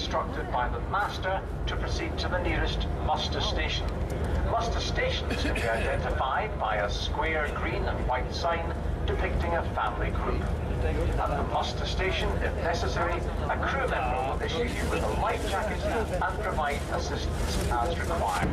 instructed by the master to proceed to the nearest muster station. Muster stations can be identified by a square green and white sign depicting a family group. At the muster station, if necessary, a crew member will issue you with a life jacket and provide assistance as required.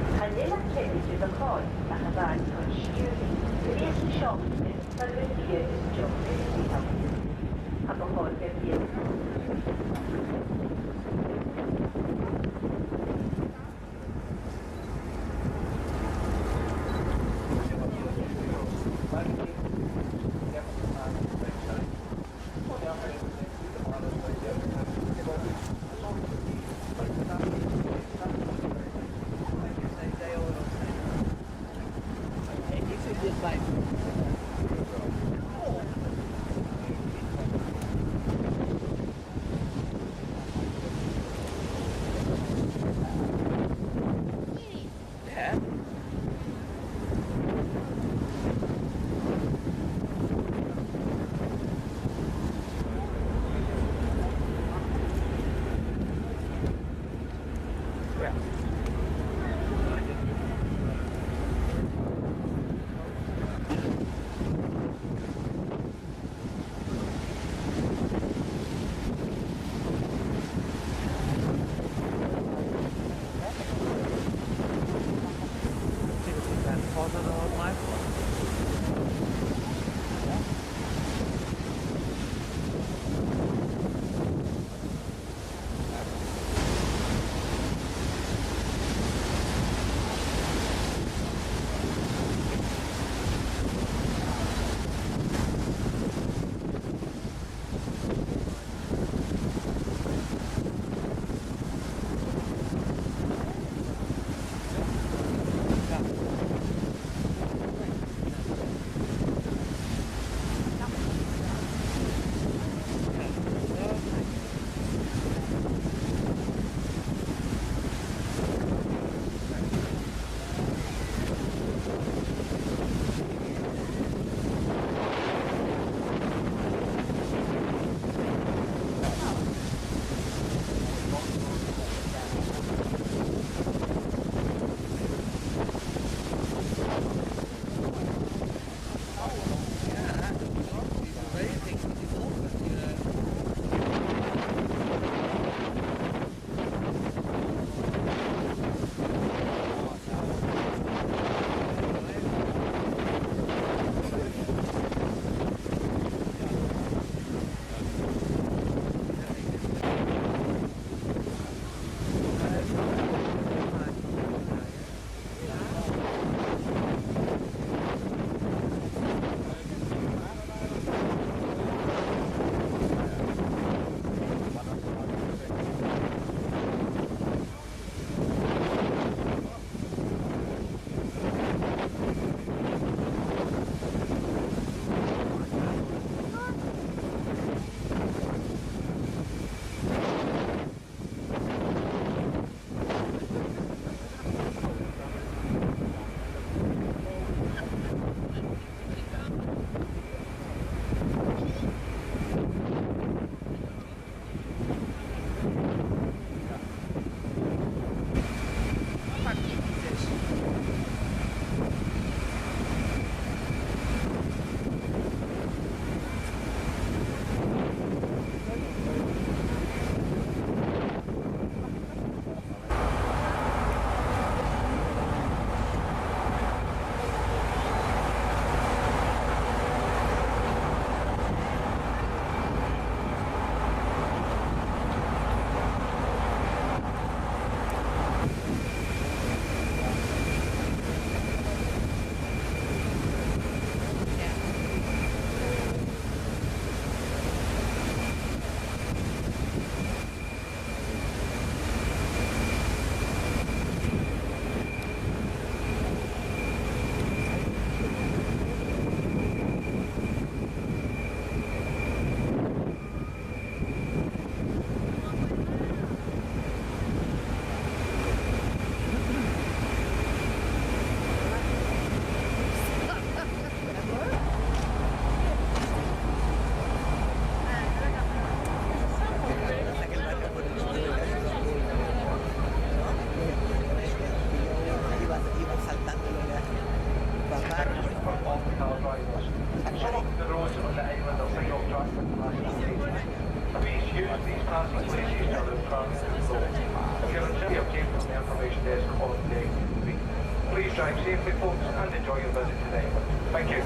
Drive safely, folks, and enjoy your visit today. Thank you.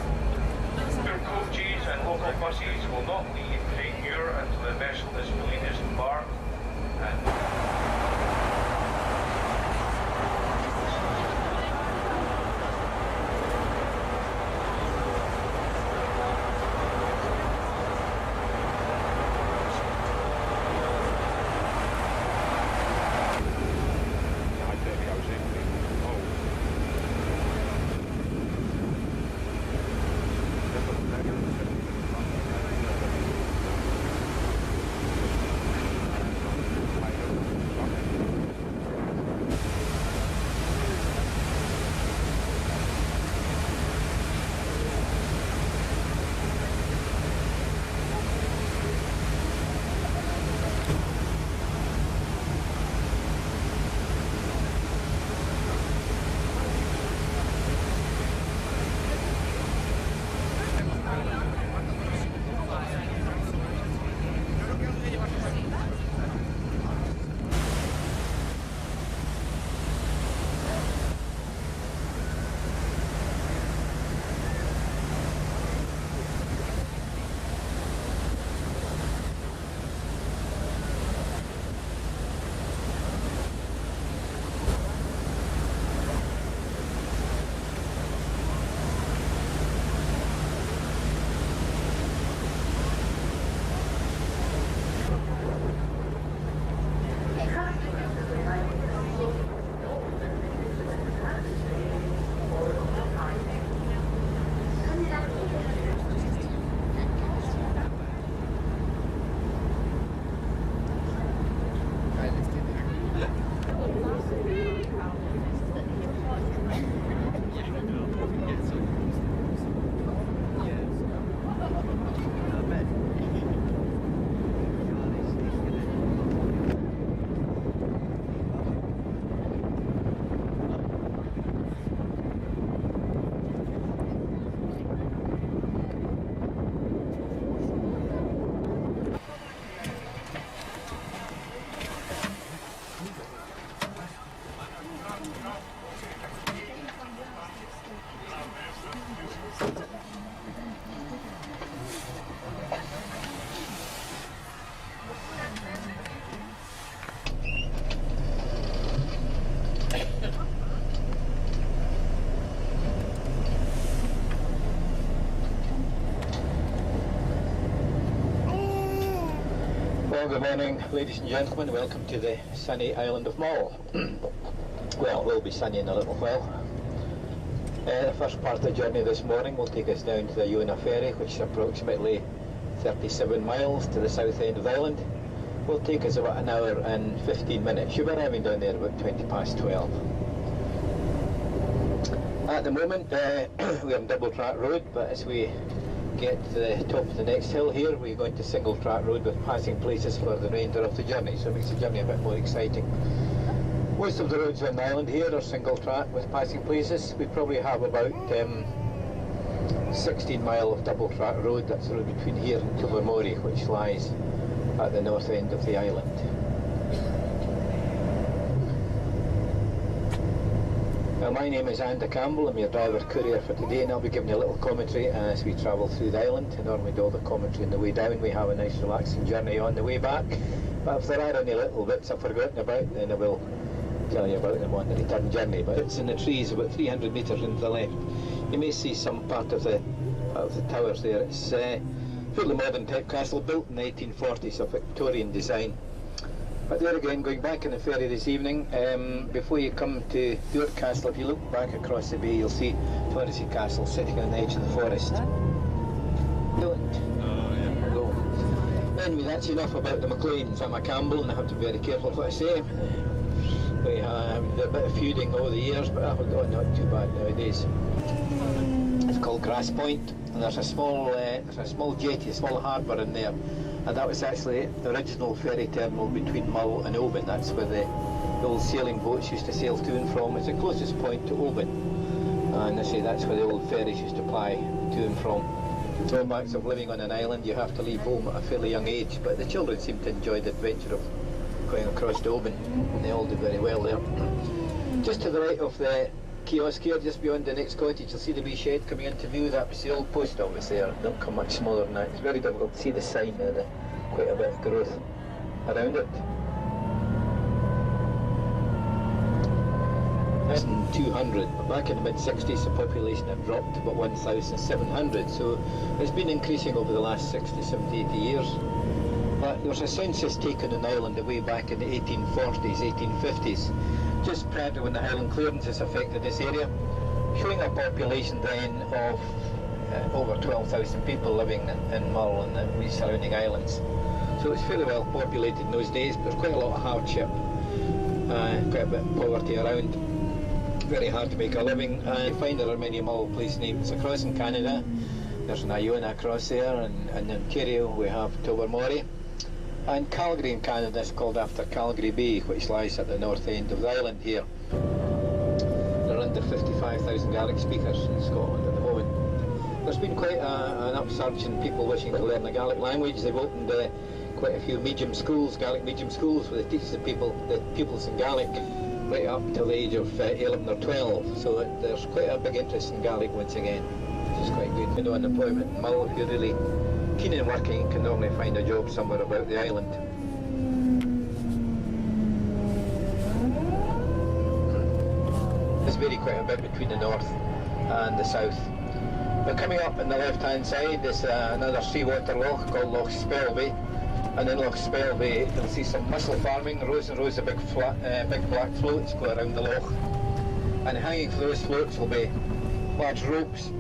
Your coaches and local buses will not leave Great Muir until the vessel is fully disembarked. Well, good morning, ladies and gentlemen. Welcome to the sunny island of Mull. Well, it will be sunny in a little while. The first part of the journey this morning will take us down to the Iona ferry, which is approximately 37 miles to the south end of the island. Will take us about an hour and 15 minutes. You'll be arriving down there about 20 past 12. At the moment, we're on double track road, but as we get to the top of the next hill here, we're going to single track road with passing places for the remainder of the journey, so it makes the journey a bit more exciting. Most of the roads on the island here are single track with passing places. We probably have about 16 mile of double track road. That's the road between here and Tobermory, which lies at the north end of the island. My name is Andy Campbell. I'm your driver courier for today, and I'll be giving you a little commentary as we travel through the island. I normally do all the commentary on the way down. We have a nice relaxing journey on the way back, but if there are any little bits I've forgotten about, then I will tell you about them on the return journey. But it's in the trees about 300 metres into the left. You may see some part of the towers there. It's a fairly modern type castle built in the 1840s of Victorian design. But there again, going back in the ferry this evening, before you come to Duart Castle, if you look back across the bay, you'll see Torresey Castle sitting on the edge of the forest. Anyway, that's enough about the McLeans. I'm a Campbell and I have to be very careful what I say. We have a bit of feuding over the years, but not too bad nowadays. It's called Grass Point, and there's a small jetty, a small harbour in there. And that was actually the original ferry terminal between Mull and Oban. That's where the old sailing boats used to sail to and from. It's the closest point to Oban. And I say that's where the old ferries used to ply to and from. Drawbacks of living on an island, you have to leave home at a fairly young age, but the children seem to enjoy the adventure of going across to Oban, and they all do very well there. Just to the right of the kiosk here just beyond the next cottage. You'll see the wee shed coming into view. That was the old post office there. Don't come much smaller than that. It's very difficult to see the sign there. Quite a bit of growth around it. Less than 200, but back in the mid-60s the population had dropped to about 1,700, so it's been increasing over the last 60, 70, 80 years. But there was a census taken on the island way back in the 1840s, 1850s, just prior to when the Highland clearances affected this area, showing a population then of over 12,000 people living in Mull and the wee surrounding islands. So it was fairly well populated in those days, but there was quite a lot of hardship, quite a bit of poverty around. Very hard to make a living. You find there are many Mull place names across in Canada. There's an Iona across there, and in Ontario we have Tobermory. And Calgary in Canada is called after Calgary Bay, which lies at the north end of the island here. There are under 55,000 Gaelic speakers in Scotland at the moment. There's been quite an upsurge in people wishing to learn the Gaelic language. They've opened quite a few medium schools, Gaelic medium schools, where they teach the pupils in Gaelic right up till the age of 11 or 12, so there's quite a big interest in Gaelic once again, which is quite good. You know, unemployment in Mull, if you're really keen on working, you can normally find a job somewhere about the island. There's very quite a bit between the north and the south. But coming up on the left-hand side is another seawater loch called Loch Spelby. And in Loch Spelby you'll see some mussel farming, rows and rows of big black floats go around the loch. And hanging from those floats will be large ropes,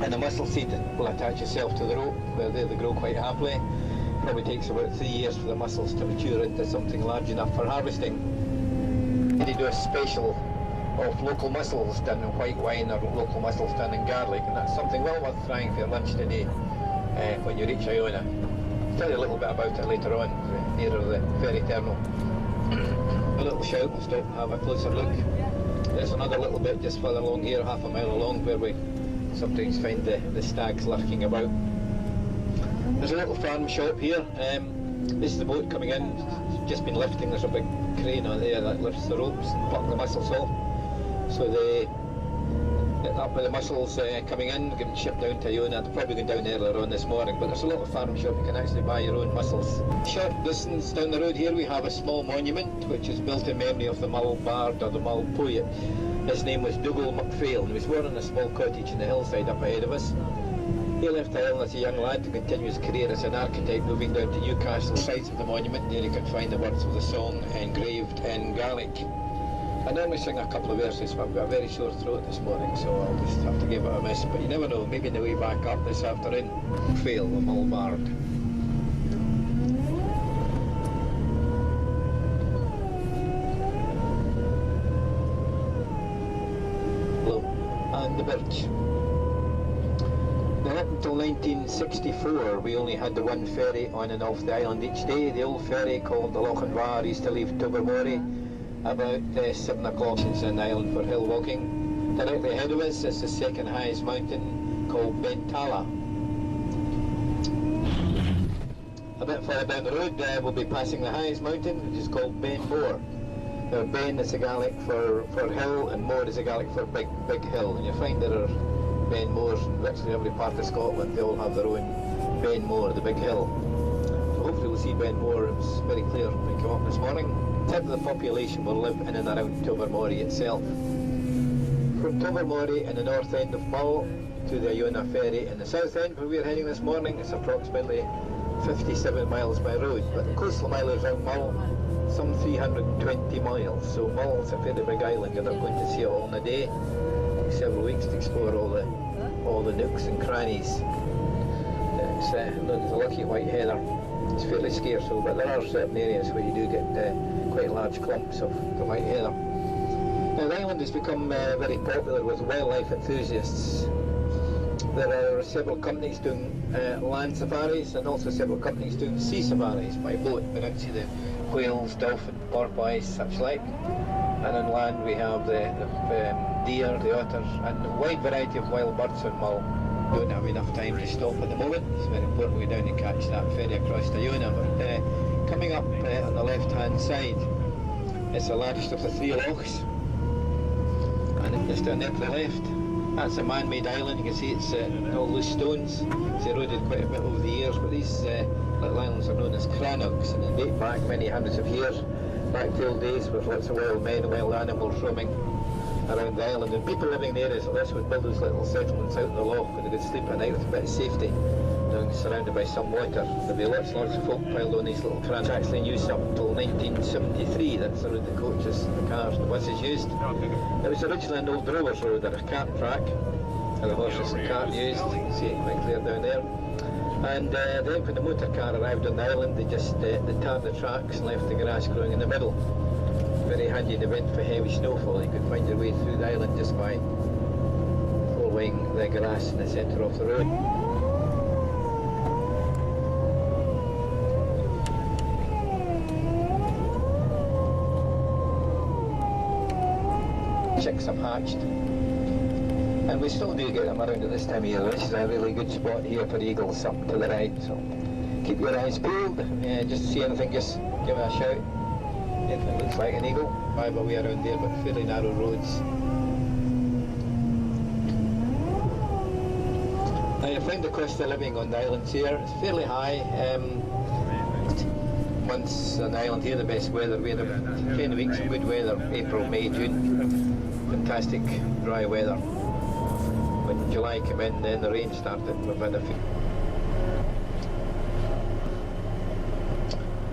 and the mussel seed will attach itself to the rope, where they grow quite happily. Probably takes about 3 years for the mussels to mature into something large enough for harvesting. They do a special of local mussels done in white wine or local mussels done in garlic, and that's something well worth trying for your lunch today when you reach Iona. I'll tell you a little bit about it later on, nearer the ferry terminal. A little shout, we'll stop and have a closer look. There's another little bit just further along here, half a mile along, where we sometimes find the stags lurking about. There's a little farm shop here. This is the boat coming in. It's just been lifting. There's a big crane on there that lifts the ropes and pluck the mussels off. So they get up with the mussels coming in, getting shipped down to Iona. They're probably going down earlier on this morning, but there's a little farm shop. You can actually buy your own mussels. Short distance down the road here we have a small monument which is built in memory of the Mull bard or the Mull poet. His name was Dougal MacPhail, and he was born in a small cottage in the hillside up ahead of us. He left the island as a young lad to continue his career as an architect, moving down to Newcastle. Sides of the monument, there you can find the words of the song engraved in Gaelic. I normally sing a couple of verses, but I've got a very sore throat this morning, so I'll just have to give it a miss. But you never know, maybe on the way back up this afternoon. Fail, the Mull bard. And the birch. Now up until 1964 we only had the one ferry on and off the island each day. The old ferry called the Lochinvar used to leave Tobermory about 7 o'clock in the island for hill walking. Directly ahead of us is the second highest mountain called Bentala. A bit further down the road we'll be passing the highest mountain, which is called Ben More. Now Ben is a Gaelic for hill, and More is a Gaelic for big hill, and you find there are Ben Moors in virtually every part of Scotland. They all have their own Ben More, the big hill. So hopefully we'll see Ben More. It was very clear when we came up this morning. A third of the population will live in and around Tobermory itself. From Tobermory in the north end of Mull to the Iona ferry in the south end where we're heading this morning, it's approximately 57 miles by road, but the coastal mileage around Mull some 320 miles, so Mull is a fairly big island. You're not going to see it all in a day. Take several weeks to explore all the nooks and crannies. It's there's a lucky white heather. It's fairly scarce, though, but there are certain areas where you do get quite large clumps of the white heather. Now the island has become very popular with wildlife enthusiasts. There are several companies doing land safaris and also several companies doing sea safaris by boat. We're out to see the whales, dolphin, porpoise, such like. And on land we have the deer, the otters, and a wide variety of wild birds on Mull. Don't have enough time to stop at the moment. It's very important we go down and catch that ferry across to Iona. But coming up on the left-hand side, it's the largest of the three lochs. And then just down there to the left, that's a man-made island. You can see it's all loose stones. It's eroded quite a bit over the years, but these little islands are known as crannogs, and they date back many hundreds of years, back to old days with lots of wild men and wild animals roaming around the island. And people living in areas like this would build those little settlements out in the loch where they could sleep at night with a bit of safety, surrounded by some water. There'd be lots and lots of folk piled on these little crannogs. Actually in use up until 1973. That's the route the coaches, the cars, the buses used. It was originally an old rower's road or a cart track, where the horses and cart used. You can see it quite clear down there. And then when the motor car arrived on the island, they just they tarred the tracks and left the grass growing in the middle. Very handy in the event for heavy snowfall. You could find your way through the island just by following the grass in the centre of the road. Chicks have hatched, and we still do get them around at this time of year. This is a really good spot here for eagles up to the right, so keep your eyes peeled. Just to see anything, just give it a shout. If it looks like an eagle, five away around there, but fairly narrow roads. Now you find the cost of living on the islands here. It's fairly high. Months on the island here, the best weather. We had 10 weeks of good weather, April, May, June. Fantastic dry weather. When July came in, then the rain started. We've had a few.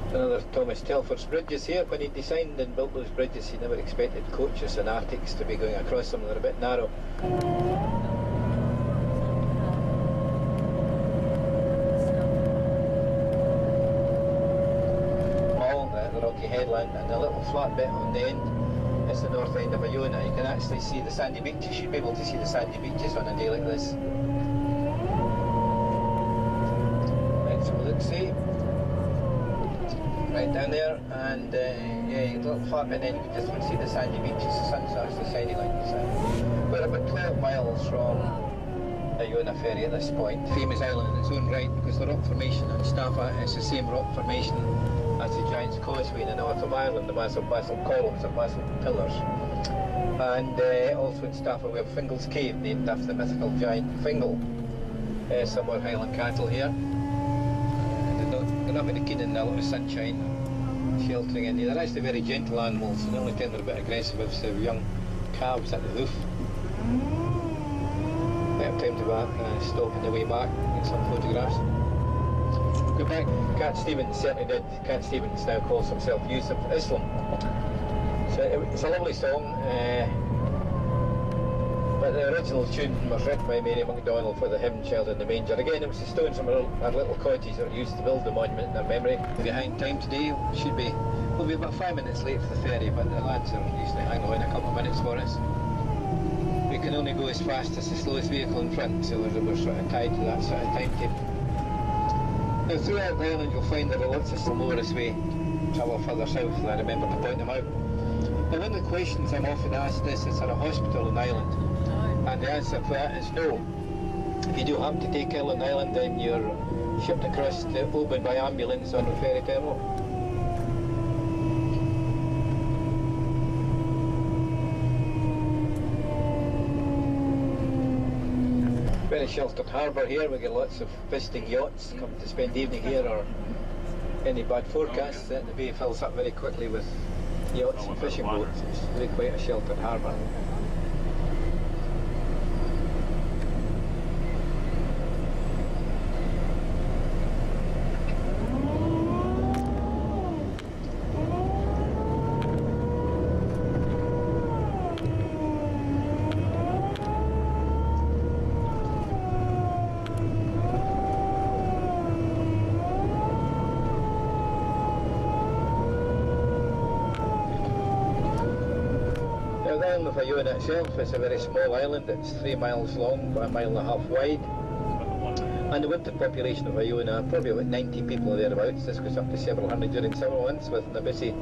Another Thomas Telford's bridges here. When he designed and built those bridges, he never expected coaches and arctics to be going across them. They're a bit narrow. Mull, the rocky headland, and a little flat bit on the end. It's the north end of Iona. You can actually see the sandy beaches. You should be able to see the sandy beaches on a day like this. Let's have a look, see. Right down there, and yeah, a little flat bit, and then you can just see the sandy beaches. The sun's actually shining like the sun. We're about 12 miles from Iona ferry at this point. Famous island in its own right, because the rock formation at Staffa is the same rock formation as the Giant's Causeway in the north of Ireland, the massive basalt columns and basalt pillars. And also in Staffa we have Fingal's Cave, named after the mythical giant Fingal. Some more Highland cattle here. They're not very keen in a lot of sunshine, sheltering in here. They're actually very gentle animals, and the only time they're a bit aggressive is the young calves at the hoof. We have time to stop on the way back, get some photographs. Go back. Cat Stevens certainly did. Cat Stevens now calls himself Yusuf Islam. So it's a lovely song, but the original tune was written by Mary MacDonald for the hymn Child in the Manger. Again, it was the stones from our little cottages that were used to build the monument in their memory. We're behind time today. We'll be about 5 minutes late for the ferry, but the lads are usually hanging on a couple of minutes for us. We can only go as fast as the slowest vehicle in front, so we're sort of tied to that sort of timetable. Now throughout the island you'll find there are lots of more as we travel further south, and I remember to point them out. Now one of the questions I'm often asked is there a hospital on Ireland? And the answer to that is no. If you do happen to take ill on the island, then you're shipped across to Oban by ambulance on the ferry terminal. Very sheltered harbour here. We get lots of visiting yachts come to spend the evening here, or any bad forecasts. The bay fills up very quickly with yachts and fishing boats. It's really quite a sheltered harbour. The island of Iona itself is a very small island. It's 3 miles long by 1.5 miles wide, and the winter population of Iona, probably about 90 people or thereabouts. This goes up to several hundred during summer months, with a busy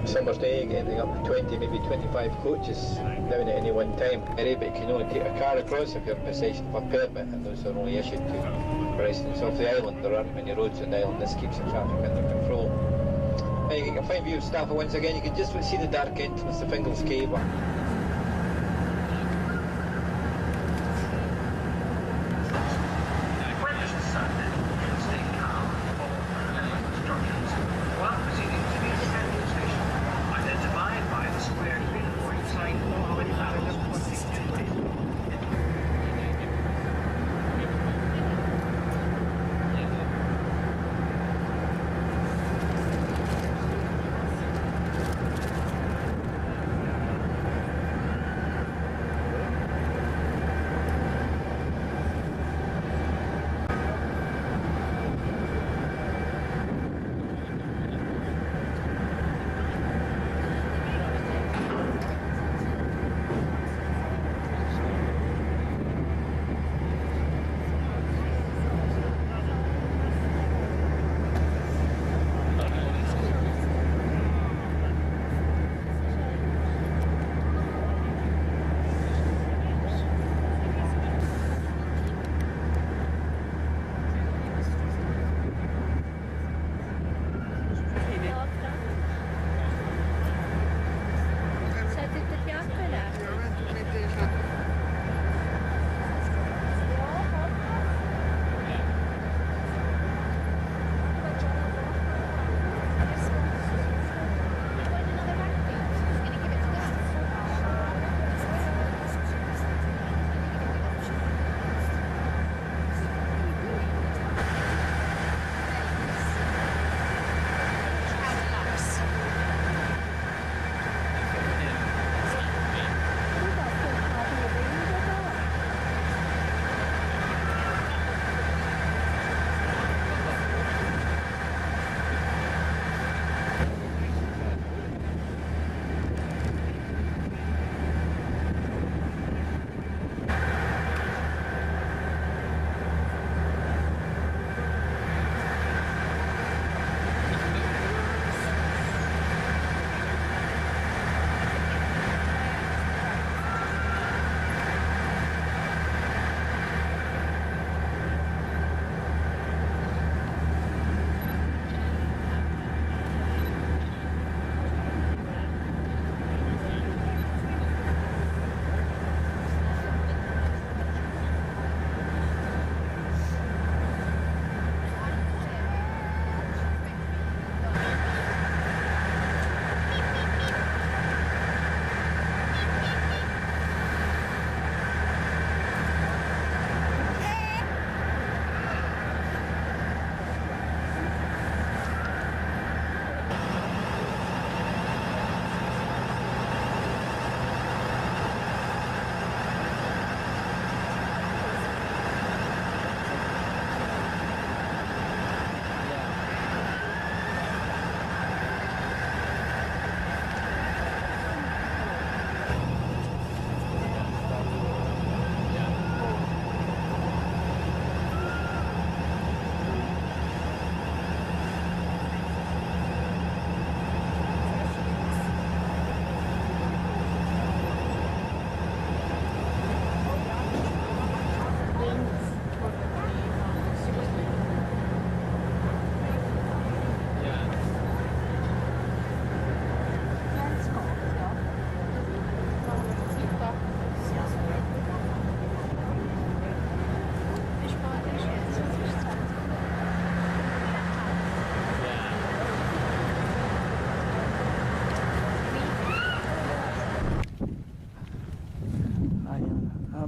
summer's day getting up to 20, maybe 25 coaches down at any one time. But you can only take a car across if you're in possession of a permit, and those are only issued to residents of the island. There aren't many roads on the island. This keeps the traffic under control. You can find view of Staffa once again. You can just see the dark entrance to Fingal's Cave.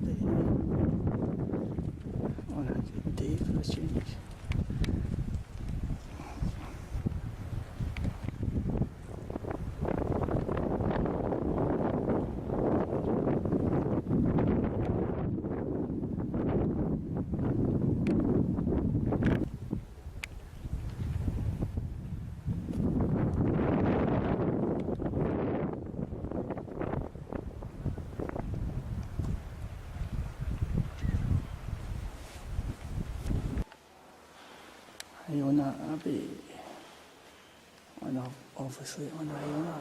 Abbey. 100 days for a change. Iona Abbey. Obviously on Iona.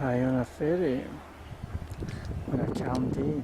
Iona Ferry on a calm day.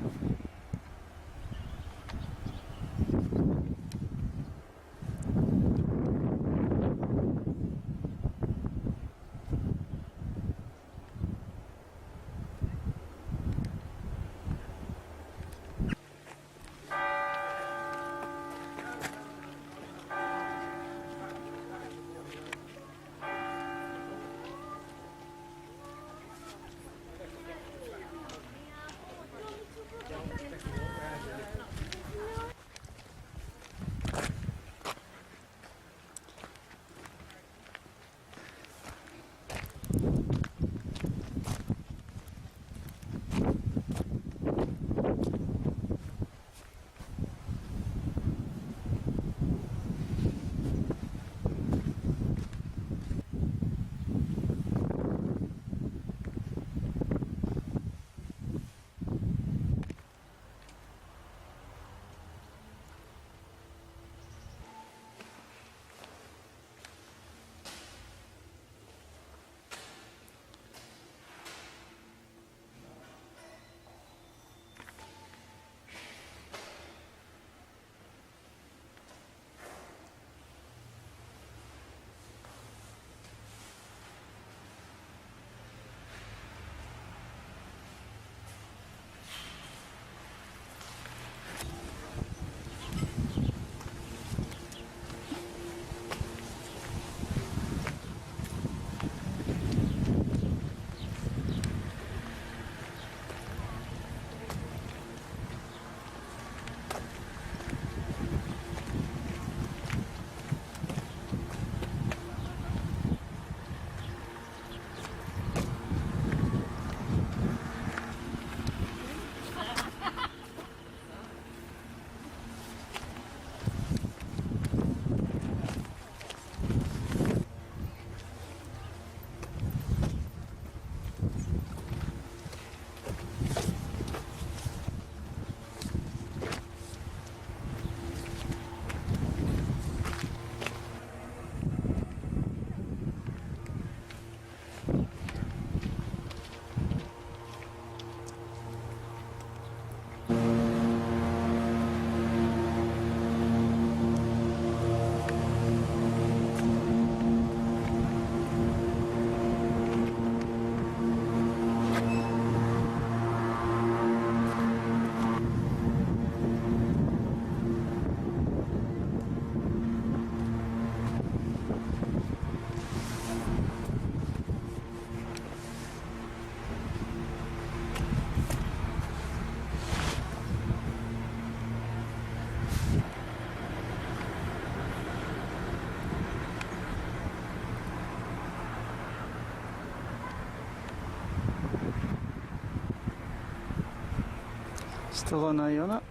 Still on Iona.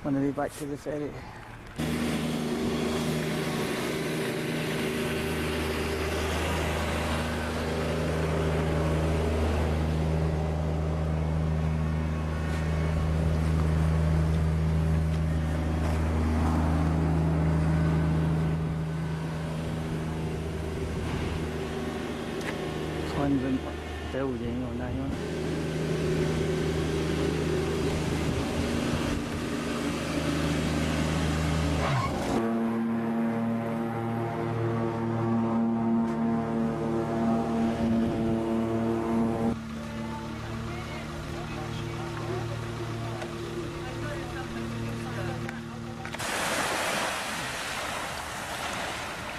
On the way back to the ferry. Convent building on Iona.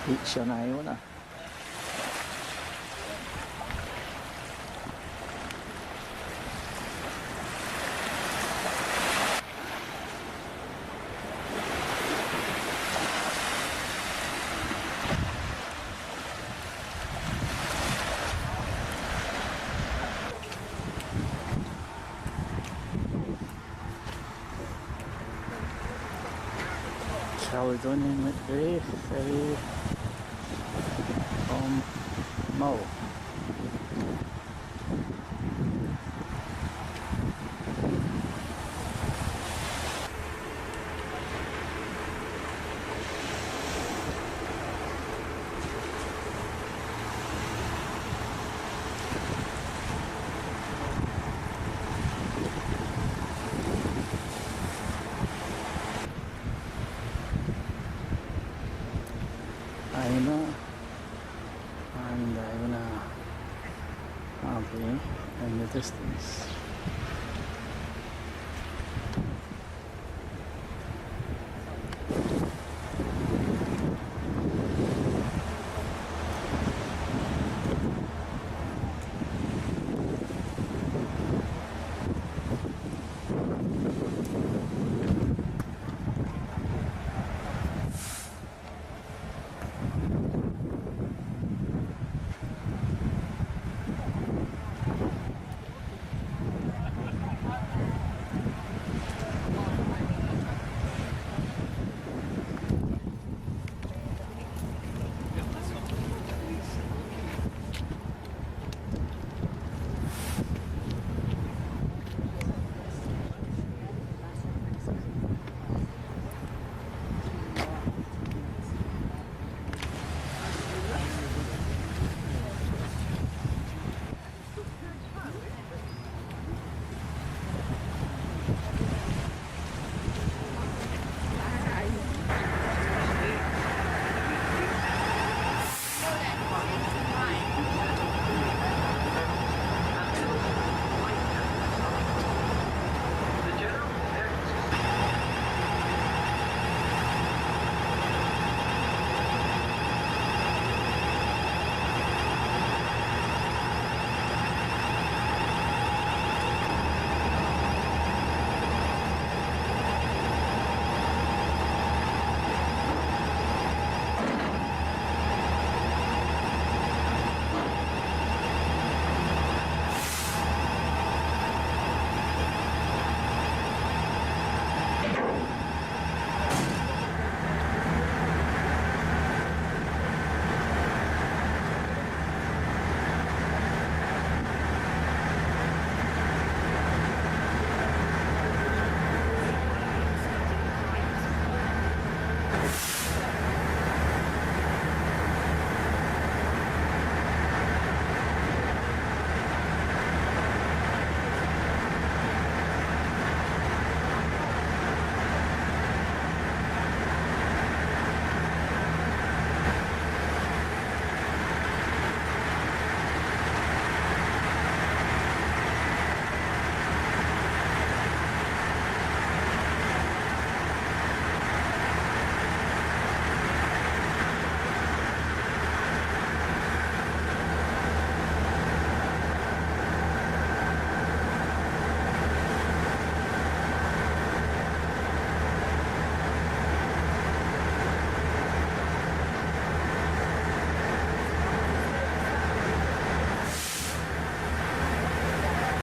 Beach on Iona. Caledonian McVeigh ferry from Mull. Iona and Iona Abbey in the distance.